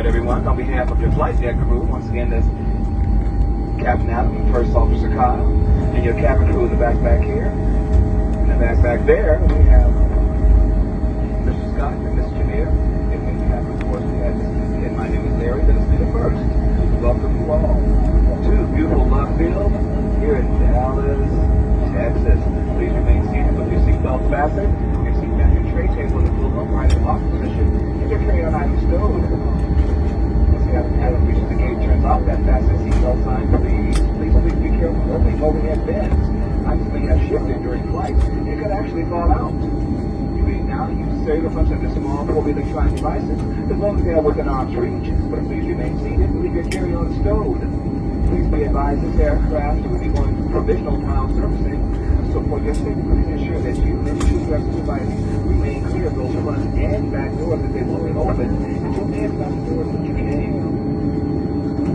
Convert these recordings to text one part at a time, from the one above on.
right, everyone. On behalf of your flight deck crew, once again, that's Captain Adam, First Officer Kyle, and your cabin crew in the back here. In the back there, we have Mr. Scott and Miss Jameer. And in the cabin, of course, we have Mr. And my name is Larry. Let us be the first. Welcome you all to beautiful love field here in Dallas, Texas. Please remain seated with your seatbelt fastened, your seat back and tray table in the full upright and locked position, and your carry-on items stowed. Once Captain Adam reaches the gate, turns off that fasten seatbelt sign, please be careful of opening overhead bins. Items may have shifted during flight. It could actually fall out. You may now use cellular phones and the small portable electronic devices as long as they are within arm's reach. But please remain seated and leave your carry-on stowed. Please be advised this aircraft will be going through provisional ground servicing. So for your safety, please ensure that you and your shoe devices remain clear of those front and back doors as they will be open until the end of the doors that you came.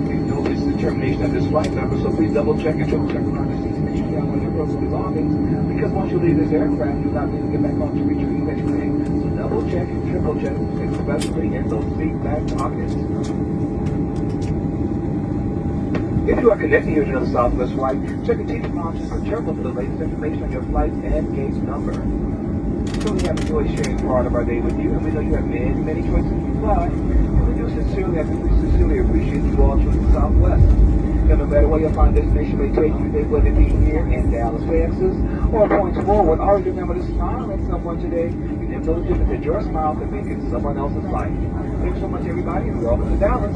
Please note this is the termination of this flight number, so please double check and triple check around the seats and make sure you have all your personal belongings. Because once you leave this aircraft, you'll not be able to get back on to retrieve anything. So double check and triple check, especially in those seat back pockets. If you are connecting here to another Southwest flight, check your ticket boxes and careful for the latest information on your flight and gate number. So we have enjoyed sharing part of our day with you, and we know you have many choices to fly, and we do sincerely appreciate you all choosing Southwest. And no matter where your fine destination may take you today, whether it be here in Dallas, Texas, or points forward, always remember to smile at someone today. You never know the difference that your smile can make in someone else's life. Thanks so much, everybody, and welcome to Dallas.